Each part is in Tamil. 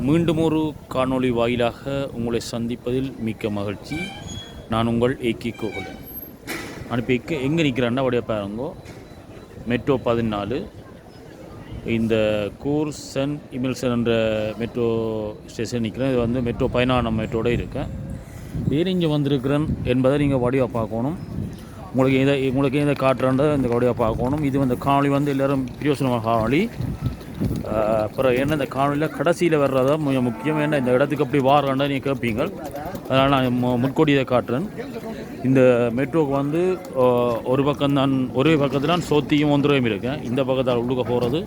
மீண்டும் ஒரு காணொளி வாயிலாக உங்களை சந்திப்பதில் மிக்க மகிழ்ச்சி. நான் உங்கள் ஏகே கோகுலன். நான் இப்போ எங்கே நிற்கிறேன்னா உடைய பாருங்கோ, மெட்ரோ 14 இந்த கூர்சன் இமில்சன் என்ற மெட்ரோ ஸ்டேஷன் நிற்கிறேன். இது வந்து மெட்ரோ 14 மெட்ரோட இருக்கேன். ஏன் இங்கே வந்திருக்கிறேன் என்பதை நீங்கள் வடிவாக பார்க்கணும். உங்களுக்கு எதை காட்டுறேன் இந்த வடிவாக பார்க்கணும். இது வந்து காணொளி வந்து எல்லோரும் பிரியோசனமாக காணொளி. அப்புறம் என்ன இந்த காணொலியில் கடைசியில் வர்றதா மிக முக்கியம். ஏன்னா இந்த இடத்துக்கு அப்படி வாரண்டா நீங்கள் கேட்பீங்க. அதனால் நான் முன்கூட்டியை காட்டுறேன். இந்த மெட்ரோவுக்கு வந்து ஒரு பக்கத்தில் நான் சோத்தியும் ஒன்றுவையும் இருக்கேன். இந்த பக்கத்தால் உள்ளுக்க போகிறது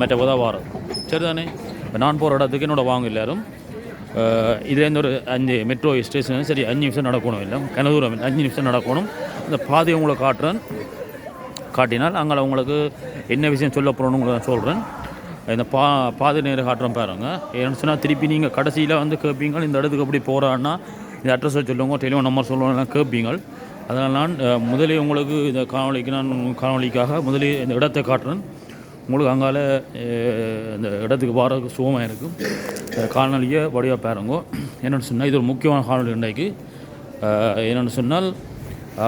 மற்ற பக்கம் வாரது. சரிதானே? நான் போகிற இடத்துக்கு என்னோட வாங்க எல்லோரும் இதுலேருந்து ஒரு 5 மெட்ரோ ஸ்டேஷன் சரி 5 நிமிஷம் நடக்கணும். இல்லை கனதூரம் 5 நிமிஷம் நடக்கணும். இந்த பாதையை உங்களை காட்டினால் அங்கே உங்களுக்கு என்ன விஷயம் சொல்ல போகிறோன்னு உங்களுக்கு சொல்கிறேன். இந்த பாதை நேரம் காட்டுறோம் பாருங்க. ஏன்னு சொன்னால் திருப்பி நீங்கள் கடைசியில் வந்து கேட்பீங்க, இந்த இடத்துக்கு எப்படி போகிறான்னா இந்த அட்ரஸை சொல்லுங்க, டெலிஃபோன் நம்பர் சொல்லுவோம்லாம் கேட்பீங்க. அதனால் நான் முதலே உங்களுக்கு இந்த காணொலிக்காக முதலே இந்த இடத்தை காட்டுறேன். உங்களுக்கு அங்கால இந்த இடத்துக்கு போகிறதுக்கு சுகமாக இருக்கும். காணொலியை வடிவாக பாருங்க. என்னென்னு சொன்னால் இது ஒரு முக்கியமான காணொலி. இன்றைக்கு என்னென்னு சொன்னால்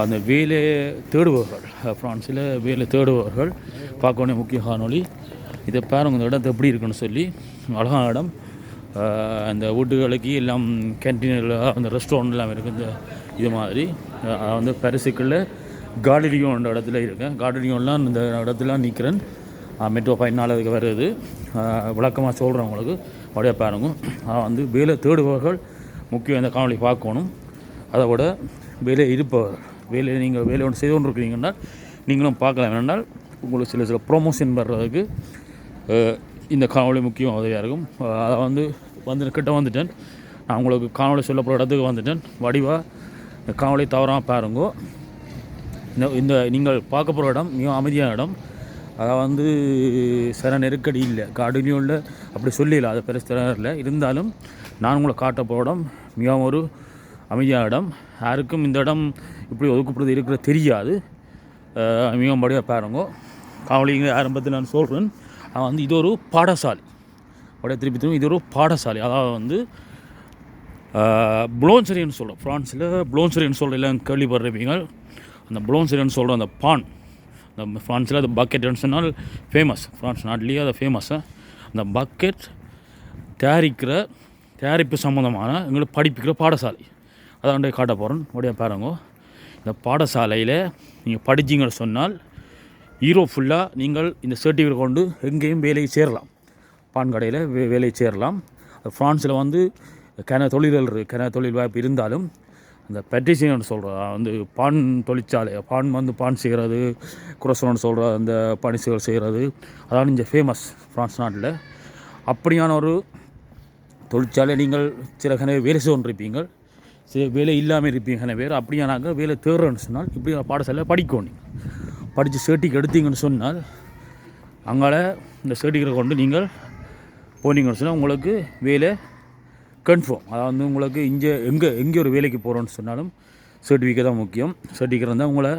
அந்த வேலையை தேடுபவர்கள், ஃப்ரான்ஸில் வேலை தேடுபவர்கள் பார்க்க வேண்டிய முக்கிய காணொலி. இதை பாருங்கள், இந்த இடத்த எப்படி இருக்குன்னு சொல்லி. அழகான இடம். அந்த வீட்டுகளுக்கு எல்லாம் கேன்டீனில் அந்த ரெஸ்டாரண்ட் எல்லாம் இருக்குது. இந்த இது மாதிரி வந்து பரிசுக்குள்ள கார்டனியோன்ற இடத்துல இருக்கேன். கார்டனியோலாம் இந்த இடத்துல நிற்கிறேன். மெட்ரோ 14 அதுக்கு வருது. விளக்கமாக சொல்கிறேன் உங்களுக்கு. அப்படியே பாருங்க. வந்து வேலை தேடுபவர்கள் முக்கியம் இந்த காணொலி பார்க்கணும். அதை விட வேலை இருப்பவர்கள், நீங்கள் வேலை ஒன்று செய்து கொண்டு இருக்கிறீங்கன்னா நீங்களும் பார்க்கலாம். வேணால் உங்களுக்கு சில ப்ரொமோஷன் வர்றதுக்கு இந்த காணொலி முக்கியம் உதவியாக இருக்கும். அதை வந்து கிட்ட வந்துட்டேன். நான் உங்களுக்கு காணொலி சொல்லப்படுற இடத்துக்கு வந்துட்டேன். வடிவாக இந்த காணொலி தவறாமல் பாருங்கோ. இந்த நீங்கள் பார்க்க போகிற இடம் மிக அமைதியான இடம். அதை வந்து சில நெருக்கடி இல்லை. கார்டனியோவில் அப்படி சொல்லிடல, அதை பெருசு இல்லை. இருந்தாலும் நான் உங்களை காட்ட போகிற இடம் மிகவும் ஒரு அமைதியான இடம். யாருக்கும் இந்த இடம் இப்படி ஒதுக்கப்படுறது இருக்கிற தெரியாது. மிகவும் படியாக பாருங்கோ. காவலிங்க ஆரம்பத்தில் நான் சொல்கிறேன். வந்து இது ஒரு பாடசாலை. அப்படியே திருப்பி இது ஒரு பாடசாலை. அதாவது வந்து புளோன்சரின்னு சொல்கிறோம். ஃப்ரான்ஸில் புளோன்சரின்னு சொல்கிற எல்லாம் கேள்விப்படுறீங்க. அந்த புளோன்சரின்னு சொல்கிற அந்த பான், அந்த ஃப்ரான்ஸில் அந்த பக்கெட்னு சொன்னால் ஃபேமஸ். ஃப்ரான்ஸ் நாட்டிலேயே அது ஃபேமஸ்ஸாக அந்த பக்கெட் தயாரிப்பு சம்மந்தமான எங்களுக்கு படிப்பிக்கிற பாடசாலை. அதான் காட்ட போகிறேன். அப்படியே பாருங்க. இந்த பாடசாலையில் நீங்கள் படிச்சிங்கன்னு சொன்னால் யூரோப் ஃபுல்லாக நீங்கள் இந்த சர்டிஃபிகேட் கொண்டு எங்கேயும் வேலையை சேரலாம். பான் கடையில் வேலையை சேரலாம். ஃப்ரான்ஸில் வந்து தொழில் வாய்ப்பு இருந்தாலும் அந்த பெட்ரிஷியன் சொல்கிற வந்து பான் தொழிற்சாலை, பான் செய்கிறது, குரசோன்னு சொல்கிற அந்த பணிசுகள் செய்கிறது, அதான் இங்கே ஃபேமஸ் ஃப்ரான்ஸ் நாட்டில். அப்படியான ஒரு தொழிற்சாலை நீங்கள் சில வேலை செய்துருப்பீங்க, சில வேலை இல்லாமல் இருப்பீங்க பேர். அப்படியானாங்க வேலை தேர்றன்னு சொன்னால் இப்படி பாடசாலையில் படிக்கணும். நீங்கள் படித்து சர்டிஃபிகேட் எடுத்தீங்கன்னு சொன்னால் அங்கால இந்த சர்டிஃபிகேட் கொண்டு நீங்கள் போனீங்கன்னு சொன்னால் உங்களுக்கு வேலை கன்ஃபார்ம். அதாவது உங்களுக்கு எங்கே ஒரு வேலைக்கு போகிறோன்னு சொன்னாலும் சர்டிஃபிகேட் தான் முக்கியம். சர்டிஃபிகேட் இருந்தால் உங்களை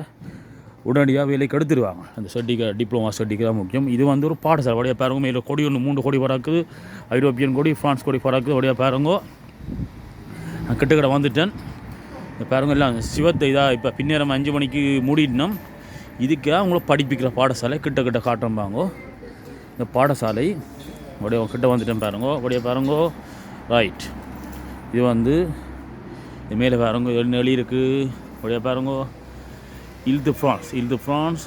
உடனடியாக வேலைக்கு எடுத்துடுவாங்க. அந்த சர்டிஃபிகேட் டிப்ளமா சர்டிஃபிகேட் தான் முக்கியம். இது வந்து ஒரு பாடசாலை. வழியாக பாருங்க. மேலே கொடி 3 கொடி பறக்குது. ஐரோப்பியன் கொடி, ஃப்ரான்ஸ் கொடி பறக்குது. வழியாக பாருங்க. நான் கிட்டக்கிட்ட வந்துட்டேன். பாருங்க எல்லாம் சிவத்தை இதாக இப்போ பின்னேரம் 5 மணிக்கு மூடிட்டோம். இதுக்காக உங்களை படிப்பிக்கிற பாடசாலை கிட்ட காட்டுறம்பாங்கோ. இந்த பாடசாலை அப்படியே கிட்ட வந்துட்டேன் பாருங்கோ. அப்படியே பாருங்கோ. ரைட். இது வந்து இது மேலே பாருங்க எழுதி இருக்குது. அப்படியே பாருங்கோ. இல் தி ஃப்ரான்ஸ்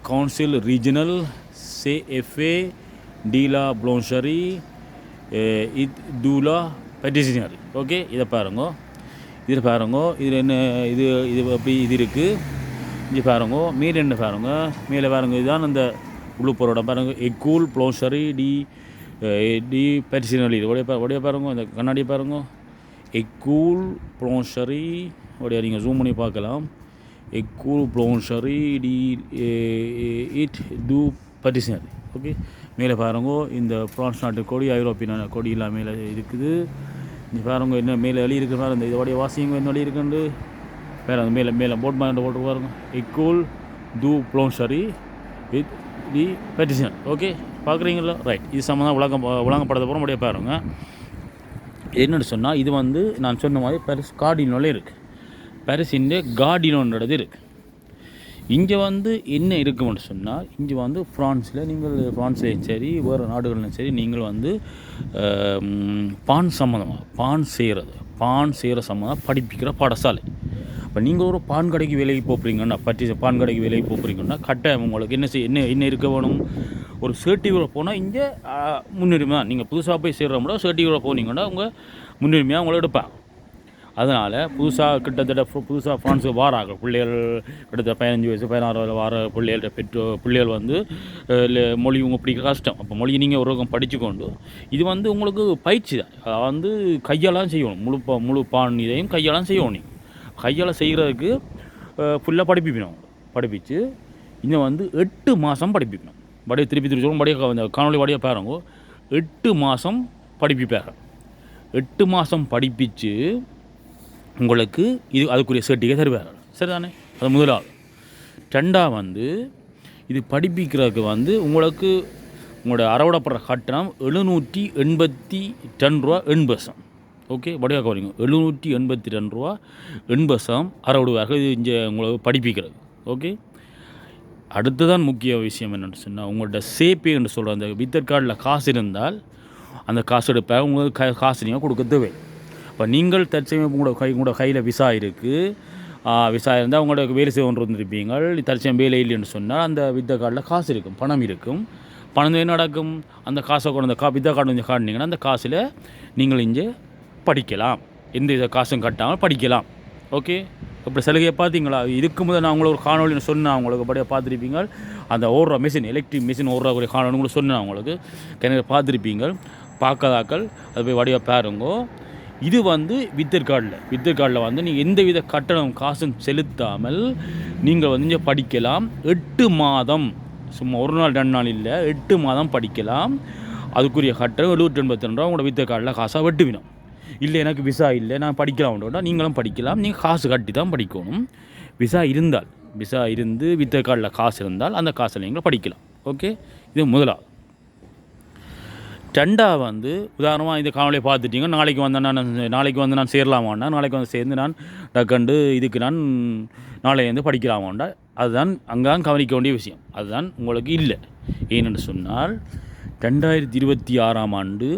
கவுன்சில் ரீஜனல் CFA டி லா ப்ளோன்சரி டூலா பெட்டிஷனரி. ஓகே, இதை பாருங்கோ. இதில் பாருங்கோ. இதில் என்ன இது அப்படி இது இருக்குது. இங்கே பாருங்கோ. மேலே என்ன பாருங்க. மேலே பாருங்க. இதுதான் அந்த உள்ளுப்போரோட பாருங்க. எக்கூல் ப்ளோன்சரி டி பெட்டிஷனரி. உடைய பாருங்க. இந்த கண்ணாடியை பாருங்க. எக்கூல் ப்ளோன்சரி உடைய நீங்கள் ஜூம் பண்ணி பார்க்கலாம். எக்கூல் ப்ளோன்சரி டு பெட்டிஷனரி. ஓகே, மேலே பாருங்க. இந்த ஃப்ரான்ஸ் நாட்டு கொடி, ஐரோப்பியன் கொடி எல்லாம் மேலே இருக்குது. இங்கே பாருங்க என்ன மேலே எழுதி இருக்கிற மாதிரி. இந்த இதோடைய வாசிங்க என்ன எழுதி இருக்குன்னு வேறு அந்த மேலே போட் மாதிரி போட்டு பாருங்க. எக்கூல் டு ப்ளோன்சரி வித் தி பெட்டிஷன். ஓகே, பார்க்குறீங்களா? ரைட். இது சம்மந்தம் விளங்கப்படுத்த போகிற முடிய பாருங்க. என்னென்னு சொன்னால், இது வந்து நான் சொன்ன மாதிரி பாரிஸ் கார்டினோவில் இருக்குது. பாரிஸின் கார்டினோன்றது இருக்குது. இங்கே வந்து என்ன இருக்குமென்னு சொன்னால், இங்கே வந்து ஃப்ரான்ஸில் நீங்கள் ஃப்ரான்ஸ்லேயும் சரி வேறு நாடுகள்லையும் சரி நீங்கள் வந்து பான் சம்மந்தமாக பான் செய்கிற சம்மந்தமாக படிப்பிக்கிற பாடசாலை. இப்போ நீங்கள் ஒரு பான் கடைக்கு வேலைக்கு போகிறீங்கன்னா பான் கடைக்கு வேலைக்கு போகிறீங்கன்னா கட்டாயம் உங்களுக்கு என்ன இருக்க வேணும்? ஒரு சர்டிஃபிகேட் போனால் இங்கே முன்னுரிமை தான். நீங்கள் புதுசாக போய் சேர்கிற முடியாது, சர்டிஃபிகேட் போனீங்கன்னா உங்கள் முன்னுரிமையாக உங்களை எடுப்பாங்க. அதனால் கிட்டத்தட்ட புதுசாக ஃப்ரான்ஸுக்கு வாராங்க பிள்ளைகள், கிட்டத்தட்ட 15 வயசு 16 வயது வார பிள்ளைகள் வந்து மொழி உங்கள் பிடிக்க கஷ்டம். அப்போ மொழி நீங்கள் ஒரு பக்கம் படிச்சுக்கொண்டு இது வந்து உங்களுக்கு பயிற்சி தான். அதை வந்து கையாலாம் செய்யணும். முழு பான் இதையும் கையாலாம் செய்யணும். நீங்கள் கையால் செய்கிறதுக்கு ஃபுல்லாக படிப்பிச்சு இன்னும் வந்து 8 மாதம் படிப்பிக்கணும். திருப்பி சொல்லும் அந்த காணொலி வடியாக பாருங்க. 8 மாதம் படிப்பிப்பாங்க. 8 மாதம் படிப்பிச்சு உங்களுக்கு இது அதுக்குரிய சர்டிஃபிகேட் தருவார். சரிதானே? அது முதலாவது. ரெண்டாவது வந்து இது படிப்பிக்கிறதுக்கு வந்து உங்களுக்கு உங்களோட அறவிடப்படுற கட்டணம் 782 ரூபா 80 ஓகே, வடிவாக வரீங்க. 782 ரூபா 80 அறவிடுவார்கள் இது இங்கே உங்களுக்கு படிப்பிக்கிறது. ஓகே. அடுத்ததான் முக்கிய விஷயம் என்னென்னு சொன்னால், உங்கள்கிட்ட சேப்பே என்று சொல்கிற அந்த வித்தட் கார்டில் காசு இருந்தால் அந்த காசு எடுப்பாக உங்களுக்கு காசு நீங்கள் கொடுக்க தேவை. இப்போ நீங்கள் தற்சமயம் உங்களோட கையில் விசா இருக்குது. விசா இருந்தால் உங்களோட வேலை செய்ய ஒன்று வந்துருப்பீங்க. தற்சமயம் வேலை இல்லைன்னு சொன்னால் அந்த வித்த கார்டில் காசு இருக்கும், பணம் இருக்கும். பணம் என்ன நடக்கும்? அந்த காசை கொண்டு வித்த கார்டு கொஞ்சம் காட்டினீங்கன்னா அந்த காசில் நீங்கள் இங்கே படிக்கலாம். எந்த வித காசும் கட்டாமல் படிக்கலாம். ஓகே. இப்படி சலுகையை பார்த்தீங்களா? இதுக்கு முதல் நான் உங்களுக்கு ஒரு காணொலின்னு சொன்னேன். அவங்களுக்கு படியாக பார்த்துருப்பீங்க. அந்த ஓடுற மிஷின், எலக்ட்ரிக் மிஷின் ஓடுறக்கூடிய காணொலி உங்களுக்கு சொன்னேன். அவங்களுக்கு கிணறு பார்த்துருப்பீங்க. பார்க்காதாக்கள் அது போய் வடிவாக பாருங்கோ. இது வந்து வித்தட் கார்டில் வந்து நீங்கள் எந்த வித கட்டணம் காசும் செலுத்தாமல் நீங்கள் வந்து இங்கே படிக்கலாம். 8 மாதம், சும்மா ஒரு நாள் 2 நாள் இல்லை, 8 மாதம் படிக்கலாம். அதுக்குரிய கட்டணம் 782 ரூபா உங்களோட வித்தட் கார்டில் காசாக வெட்டுவினோம். இல்லை எனக்கு விசா இல்லை நான் படிக்கலாம்ன்றா நீங்களும் படிக்கலாம். நீங்கள் காசு கட்டி தான் படிக்கணும். விசா இருந்து வித்தட் கார்டில் காசு இருந்தால் அந்த காசில் நீங்கள் படிக்கலாம். ஓகே. இது முதலாவது. ரெண்டாவது வந்து உதாரணமாக இந்த காணொலியை பார்த்துட்டிங்க. நாளைக்கு வந்து நான் சேரலாமாண்டா, நாளைக்கு வந்து சேர்ந்து நான் டக்கண்டு இதுக்கு நான் நாளையிலேருந்து படிக்கலாமாண்டா, அதுதான் அங்கேதான் கவனிக்க வேண்டிய விஷயம். அதுதான் உங்களுக்கு இல்லை. ஏனென்று சொன்னால் 2026ஆம் ஆண்டு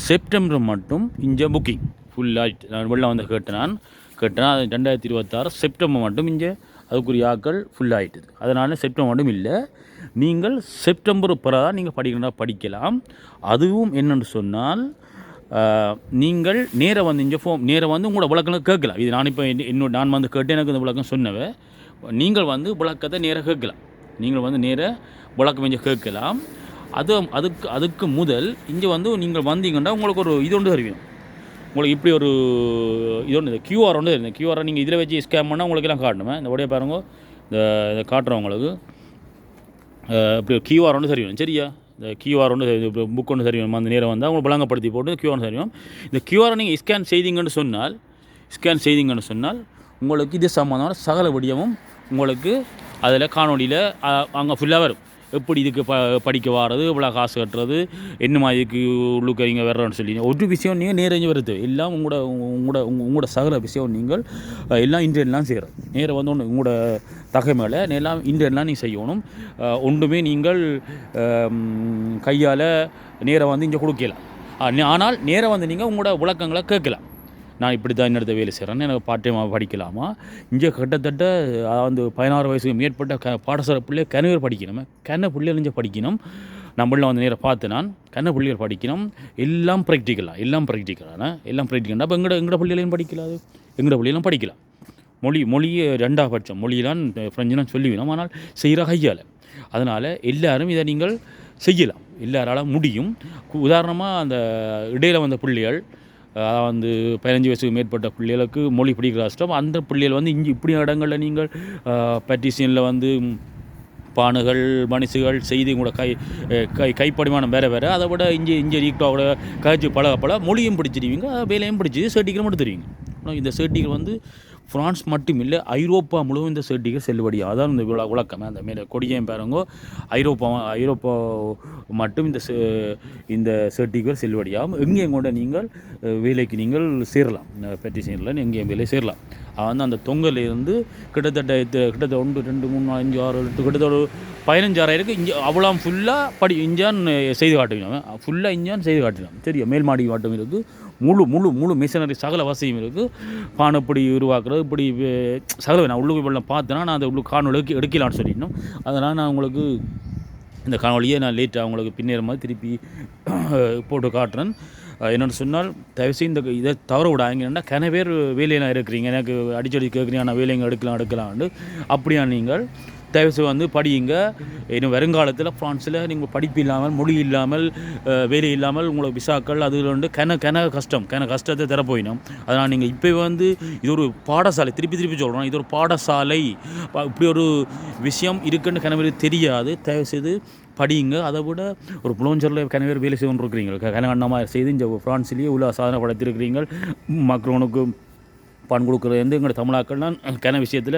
செப்டம்பர் மட்டும் இங்கே புக்கிங் ஃபுல்லாகிட்டு. நான் வெளில வந்து கேட்டேன். அது 2026 செப்டம்பர் மட்டும் இங்கே அதுக்குரிய ஆக்கள் ஃபுல்லாகிட்டுது. அதனால் செப்டம்பர் மட்டும் இல்லை, நீங்கள் செப்டம்பர் பிறகு நீங்கள் படிக்கலாம். அதுவும் என்னென்னு சொன்னால் நீங்கள் நேராக வந்து இங்கே நேராக வந்து உங்களோட விளக்கம் கேட்கலாம். இது நான் இப்போ நான் வந்து கேட்டு எனக்கு இந்த விளக்கம் சொன்னவே நீங்கள் வந்து விளக்கத்தை நேராக கேட்கலாம். நீங்கள் வந்து நேராக விளக்கம் இங்கே கேட்கலாம். அதுக்கு முதல் இங்கே வந்து நீங்கள் வந்தீங்கன்னா உங்களுக்கு ஒரு இது ஒன்று தருவீங்க. உங்களுக்கு இப்படி ஒரு இது ஒன்று QR ஒன்று இருந்தது. QR நீங்கள் இதில் வச்சு ஸ்கேன் பண்ணால் உங்களுக்கு எல்லாம் காட்டணுமே. இந்த உடைய பாருங்க, இதை காட்டுறவங்களுக்கு இப்படி ஒரு QR ஒன்று சரிவேணும். சரியா? இந்த QR ஒன்று புக் ஒன்று சரிவேணும். அந்த நேரம் வந்தால் உங்களுக்கு விளங்கப்படுத்தி போட்டு QR சரிவோம். இந்த QR நீங்கள் ஸ்கேன் செய்தீங்கன்னு சொன்னால் உங்களுக்கு இது சம்மந்தமான சகல விடயமும் உங்களுக்கு அதில் காணொலியில் அங்கே ஃபுல்லாக வரும். எப்படி இதுக்கு படிக்க வாரது, இவ்வளோ காசு கட்டுறது, என்னமா இதுக்கு உள்ளுக்கறிங்க வர்றோன்னு சொல்லி ஒரு விஷயம் நீங்கள் நேரஞ்சு வருது. எல்லாம் உங்களோட சகல விஷயம் நீங்கள் எல்லாம் இன்டர்நெட்லாம் செய்கிறோம். நேராக வந்து ஒன்று உங்களோட தகமையில் எல்லாம் இன்டர்நெட்லாம் நீங்கள் செய்யணும். ஒன்றுமே நீங்கள் கையால் நேராக வந்து இங்கே கொடுக்கலாம். ஆனால் நேராக வந்து நீங்கள் உங்களோட விளக்கங்களை கேட்கலாம். நான் இப்படி தான் என்னோட வேலை செய்கிறேன்னு எனக்கு பார்ட் டைமாக படிக்கலாமா? இங்கே கிட்டத்தட்ட வந்து 16 வயசுக்கு மேற்பட்ட பாடசாலை பிள்ளைய கனவே படிக்கணுமே. பிள்ளைகள் இங்கே படிக்கணும். நம்மளாம் வந்து நேராக பார்த்து நான் பிள்ளைகள் படிக்கணும். எல்லாம் ப்ராக்டிக்கலாக எல்லாம் ப்ராக்டிக்கல்னா அப்போ எங்களோட பிள்ளைகளையும் படிக்கலாது. எங்களோட பிள்ளைகளும் படிக்கலாம். மொழியை 2ஆம் பட்சம் மொழியெல்லாம் ஃப்ரெஞ்சுலாம் சொல்லிவிடும். ஆனால் செய்கிற கையால். அதனால் எல்லோரும் இதை நீங்கள் செய்யலாம். எல்லாரால் முடியும். உதாரணமாக அந்த இடையில் வந்த பிள்ளைகள் வந்து 15 வயசுக்கு மேற்பட்ட பிள்ளைகளுக்கு மொழி பிடிக்கிற கஷ்டம். அந்த பிள்ளைகள் வந்து இங்கே இப்படி இடங்களில் நீங்கள் பெட்டிஷனில் வந்து பானுகள் மனுஷுகள் செய்து கூட கைப்படிமானம் வேறு அதை விட இங்கே ஈக்டாவோட காய்ச்சி பல மொழியும் பிடிச்சிடுவீங்க, வேலையும் பிடிச்சி சர்டிஃபிகேட் மட்டும் தருவீங்க. ஆனால் இந்த சர்டிஃபிகேட் வந்து ஃப்ரான்ஸ் மட்டும் இல்லை, ஐரோப்பா முழுவதும் இந்த சர்டிஃபிகேட் செல்லுபடியாகும். அதான் இந்த விளக்கமே. அந்த மேலே கொடியையும் பாருங்கோ, ஐரோப்பா மட்டும் இந்த சர்டிஃபிகேட் செல்லுபடியாகும். எங்கேயும் கூட நீங்கள் வேலைக்கு நீங்கள் சேரலாம், பெட்டிஷனில் எங்கேயும் வேலை சேரலாம். வந்து அந்த தொங்கலேருந்து கிட்டத்தட்ட 1 2 3 4 5 6 7 கிட்டத்தட்ட 15,000 இருக்குது. இங்கே அவ்வளோ ஃபுல்லாக இஞ்சான் செய்து காட்டுவினோம், ஃபுல்லாக இஞ்சான் செய்து காட்டினோம். சரியா, மேல் மாடி வாட்டம் இருக்குது, முழு மிஷனரி சகல வசதியும் இருக்குது. பானை இப்படி உருவாக்குறது, இப்படி சகல நான் உள்ளுக்கு வெள்ளம் பார்த்தேன்னா நான் அந்த உள்ளுக்கு காணொலி எடுக்கலான்னு சொல்லிடணும். அதனால் நான் உங்களுக்கு இந்த காணொலியை நான் லேட்டாக உங்களுக்கு பின்னேற மாதிரி திருப்பி போட்டு காட்டுறேன். என்னென்னு சொன்னால், தயவுசெய்து இந்த இதை தவற விடாங்கன்னா, கன பேர் வேலையெல்லாம் இருக்கிறீங்க, எனக்கு அடிச்சடி கேட்குறீங்க, ஆனால் வேலைங்க எடுக்கலாம்னு. அப்படியா நீங்கள் தயவுசெய்து வந்து படியுங்க. இன்னும் வருங்காலத்தில் ஃப்ரான்ஸில் நீங்கள் படிப்பு இல்லாமல், மொழி இல்லாமல், வேலை இல்லாமல் உங்களுக்கு விசாக்கள் அதில் வந்து கன கஷ்டத்தை தரப்போயினோம். அதனால் நீங்கள் இப்போ வந்து இது ஒரு பாடசாலை, திருப்பி சொல்கிறோம், இது ஒரு பாடசாலை, இப்படி ஒரு விஷயம் இருக்குன்னு கனவேருக்கு தெரியாது. தயவுசெய்து படியுங்க. அதை விட ஒரு புலோஞ்சரில் கனவேர் வேலை செய்து கொண்டிருக்கிறீங்க, கனகண்ணமாக செய்து இந்த ஃப்ரான்ஸ்லேயே உள்ள சாதனை படைத்திருக்கிறீங்க. மக்ரோனுக்கு பண் கொடுக்குறது வந்து எங்களோட தமிழாக்கள்லாம் விஷயத்தில்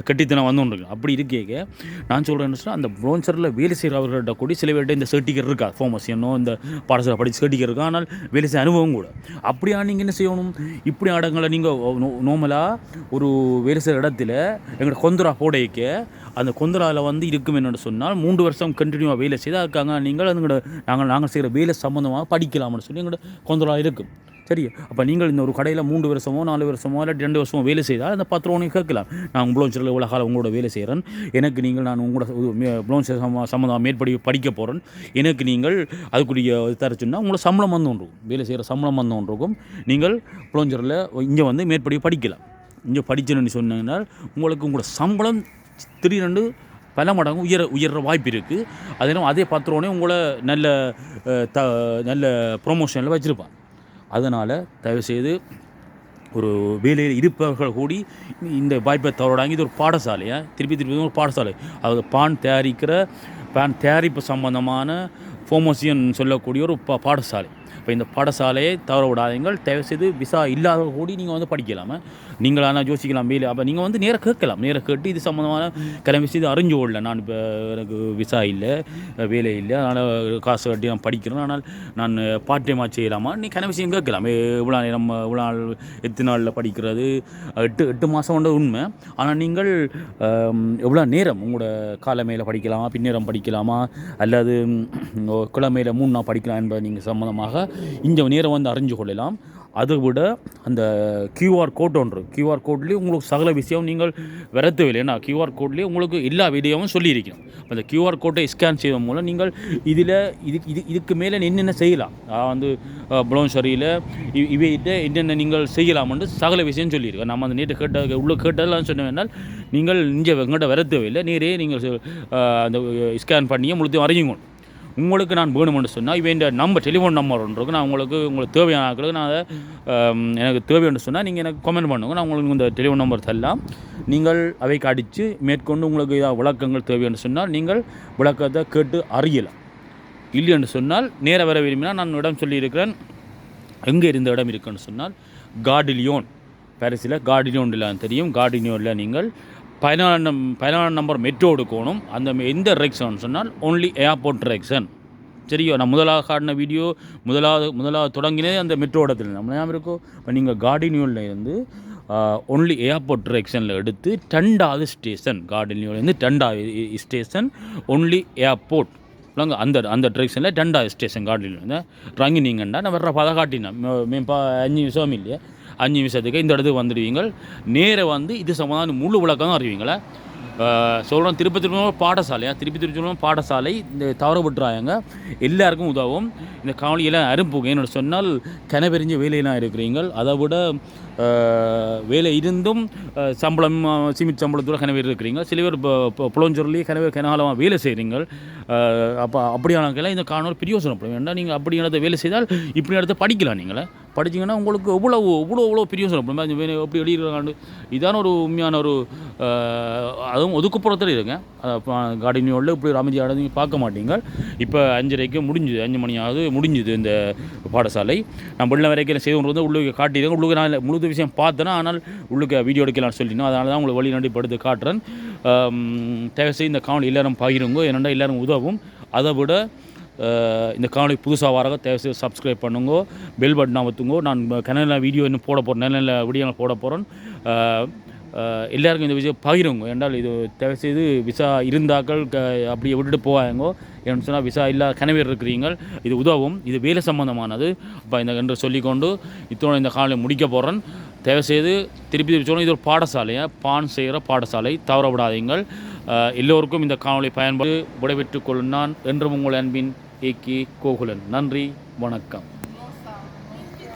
கட்டித்தனம் வந்துருக்கு. அப்படி இருக்கேங்க நான் சொல்கிறேன்னு சொன்னால், அந்த புலோஞ்சரில் வேலை செய்கிறவர்கள்ட்ட கூட சில பேர்கிட்ட இந்த சர்டிஃபிகேட் இருக்கா, ஃபார்மசியனோ இந்த பாடசாலை படித்து சர்டிஃபிகேட் இருக்கா, ஆனால் வேலை செய்ய அனுபவம் கூட. அப்படியா நீங்கள் என்ன செய்யணும், இப்படி இடங்களை நீங்கள் நார்மலாக ஒரு வேலை செய்கிற இடத்துல எங்களோட கொந்தரா போடைக்க அந்த கொந்தராவில் வந்து இருக்கும் என்னென்னு சொன்னால், 3 வருஷம் கண்டினியூவாக வேலை செய்தால் இருக்காங்க. நீங்கள் அதுங்களோட நாங்கள் செய்கிற வேலை சம்மந்தமாக படிக்கலாம்னு சொல்லி எங்களோட கொந்தரா இருக்கும். சரி, அப்போ நீங்கள் இந்த ஒரு கடையில் 3 வருஷமோ 4 வருஷமோ இல்லை 2 வருஷமோ வேலை செய்தால் அந்த 10 ரூபாயும் கேட்கலாம். நான் புலோஞ்சரில் இவ்வளோ காலம் உங்களோட வேலை செய்கிறேன், எனக்கு நீங்கள் நான் உங்களோட புலோஞ்சர் சம்மந்தமாக மேற்படி படிக்க போகிறேன், எனக்கு நீங்கள் அதுக்குரிய தர சொன்னால் உங்களோட சம்பளம் வந்து ஒன்று இருக்கும், வேலை செய்கிற சம்பளம் வந்து ஒன்று இருக்கும். நீங்கள் புலோஞ்சரில் இங்கே வந்து மேற்படி படிக்கலாம். இங்கே படிச்சேன்னு சொன்னீங்கன்னா உங்களுக்கு உங்களோட சம்பளம் திடீரென்று பல மடங்கு உயர்ற வாய்ப்பு இருக்குது. அதே 10 ரூபாயும் உங்களை நல்ல ப்ரொமோஷனில் வச்சுருப்பான். அதனால் தயவுசெய்து ஒரு வேலையில் இருப்பவர்கள் கூடி இந்த வாய்ப்பை தவறாங்க. இது ஒரு பாடசாலையை திருப்பி ஒரு பாடசாலை, அது பான் தயாரிப்பு சம்பந்தமான ஃபோமோசியன் சொல்லக்கூடிய ஒரு பாடசாலை. இப்போ இந்த பாடசாலையை தவற விடாதீங்கள். தயவுசெய்து விசா இல்லாத கூடி நீங்கள் வந்து படிக்கலாமா, நீங்கள் ஆனால் யோசிக்கலாம் வேலை. அப்போ நீங்கள் வந்து நேராக கேட்டு இது சம்மந்தமான விஷயம் இது அறிஞ்சு கொள்ளல, நான் இப்போ எனக்கு விசா இல்லை, வேலை இல்லை, அதனால் காசு கட்டி நான் படிக்கிறேன், ஆனால் நான் பார்ட் டைமாக செய்யலாமா, நீ விஷயம் கேட்கலாம். இவ்வளோ நேரம் இவ்வளோ நாள் எத்தனை நாளில் படிக்கிறது, 8 மாதம் கொண்ட உண்மை. ஆனால் நீங்கள் எவ்வளோ நேரம் உங்களோட காலமையில் படிக்கலாமா, பின்னேரம் படிக்கலாமா, அல்லது கிழமையில் 3 நாள் படிக்கலாம் என்பதை நீங்கள் சம்மந்தமாக இந்த நேரம் வந்து அறிஞ்சு கொள்ளலாம். அதை விட அந்த QR கோட் ஒன்று, QR கோட்லேயே உங்களுக்கு சகல விஷயம் நீங்கள் வரத்தவில்லை. ஏன்னா QR கோட்லேயே உங்களுக்கு எல்லா வீடியோவும் சொல்லியிருக்கணும். அந்த QR கோட்டை ஸ்கேன் செய்வதன் மூலம் நீங்கள் இதுக்கு மேலே என்னென்ன செய்யலாம், வந்து புலோஞ்சரியில் இவையிட்ட என்னென்ன நீங்கள் செய்யலாம்னு சகல விஷயம் சொல்லியிருக்கோம். நம்ம அந்த நேற்று கேட்டதெல்லாம் சொன்னால் நீங்கள் எங்கள்கிட்ட வரத்தவில்லை, நேரே நீங்கள் அந்த ஸ்கேன் பண்ணியே முழுத்தையும் அறிஞ்சுக்கணும். உங்களுக்கு நான் வேணுமென்று சொன்னால் இவன் டெலிஃபோன் நம்பர் ஒன்று இருக்குது, நான் உங்களுக்கு தேவையான ஆட்களுக்கு நான் அதை எனக்கு தேவைன்னு சொன்னால் நீங்கள் எனக்கு கமெண்ட் பண்ணுங்க, நான் உங்களுக்கு இந்த டெலிஃபோன் நம்பர் தரலாம். நீங்கள் அவைக்கு அடித்து மேற்கொண்டு உங்களுக்கு ஏதாவது விளக்கங்கள் தேவைன்னு சொன்னால் நீங்கள் விளக்கத்தை கேட்டு அறியலாம். இல்லைன்னு சொன்னால் நேராக வர விரும்பினால் நான் இடம் சொல்லியிருக்கிறேன். எங்கே இருந்த இடம் இருக்குன்னு சொன்னால் கார்டிலியோன், பாரிஸில் கார்டிலியோன் இல்லாமல் தெரியும். கார்டிலியோனில் நீங்கள் 14 நம்பர் மெட்ரோ எடுக்கணும். அந்த எந்த டிரெக்ஷன் சொன்னால் ஒன்லி ஏர்போர்ட் டிரெக்ஷன். சரியா, நான் முதலாக காட்டின வீடியோ முதலாவது தொடங்கினே அந்த மெட்ரோ இடத்துல நம்ம ஞாபகம் இருக்கும். இப்போ நீங்கள் கார்டினியோவில் இருந்து ஒன்லி ஏர்போர்ட் டிரெக்ஷனில் எடுத்து 2வது ஸ்டேஷன், கார்டினியோலேருந்து 2வது ஸ்டேஷன் ஒன்லி ஏர்போர்ட் அந்த டிரெக்ஷனில் 2வது ஸ்டேஷன் கார்டினியோலேருந்து இறங்கினீங்கன்னா நான் வர்ற பதை காட்டினேன். மேம்பா 5 நிமிஷம் இல்லையா, 5 நிமிஷத்துக்கு இந்த இடத்துக்கு வந்துடுவீங்கள். நேராக வந்து இது சம்பந்தமான முழு விளக்கம் தான் அறிவீங்களா. சொல்கிறோம், திருப்பி பாடசாலை இந்த தவறப்பட்டுறாங்க, எல்லாருக்கும் உதவும். இந்த காவலியெல்லாம் அரும்புங்க. என்னோட சொன்னால் கனவெறிஞ்ச வேலையெல்லாம் இருக்கிறீங்கள். அதை விட வேலை இருந்தும் சம்பளம் சம்பளத்தோட கனவேறு இருக்கிறீங்க. சில பேர் புலஞ்சொல்லி கனகாலமாக வேலை செய்கிறீங்கள். அப்படியானக்கெல்லாம் இந்த காணொலி பிரயோசனப்படும். ஏன்னா நீங்கள் அப்படி இடத்த வேலை செய்தால் இப்படி இடத்த படிக்கலாம். நீங்களே படிச்சிங்கன்னா உங்களுக்கு எவ்வளோ பெரிய சொல்லணும் எப்படி வெளியிடலாண்டு இதான ஒரு உண்மையான ஒரு அதுவும் ஒதுக்குப்புறத்தில் இருங்க கார்டினியோட இப்படி ஒரு அமைதியாக நீங்கள் பார்க்க மாட்டீங்க. இப்போ 5:30க்கு முடிஞ்சுது, 5 மணி ஆகுது முடிஞ்சுது இந்த பாடசாலை. நான் வெள்ளம் வரைக்கும் செய்து கொண்டு வந்து உள்ளுக்கு காட்டிடுங்க. உள்ளுக்கு நான் முழு விஷயம் பார்த்தேன்னா ஆனால் உள்ளுக்கு வீடியோ எடுக்கலாம்னு சொல்லினோம். அதனால தான் உங்களுக்கு வழி நடி படுத்து காட்டுறேன். தயவுசெய்து இந்த காணொலி எல்லோரும் பகிருங்க, ஏன்னா எல்லோரும் உதவும். அதை விட இந்த காணொலி புதுசாக வராக தயவுசெய்து சப்ஸ்கிரைப் பண்ணுங்க, பெல் பட்டன் அமர்த்துங்க. நான் கனடா வீடியோ இன்னும் போட போகிறேன், நல்ல வீடியோவில் போட போகிறேன். எல்லாருக்கும் இந்த விஷயம் பகிருங்க. என்றால் இது தயவுசெய்து விசா இருந்தாக்கள் அப்படியே விட்டுட்டு போவாங்க. ஏன்னு சொன்னால் விசா இல்லாத கனவேர் இருக்கிறீங்க, இது உதவும். இது வேலை சம்பந்தமானது. அப்போ என்று சொல்லிக்கொண்டு இத்தோட இந்த காணொலி முடிக்க போகிறேன். தயவுசெய்து திருப்பி சொல்லணும், இது ஒரு பாடசாலையை பான் செய்கிற பாடசாலை, தவற விடாதீங்கள். எல்லோருக்கும் இந்த காணொலி பயன்பாடு விடைபெற்றுக் கொள்ளும் நான் என்றும் உங்கள் அன்பின் ஏகே கோகுலன். நன்றி, வணக்கம்.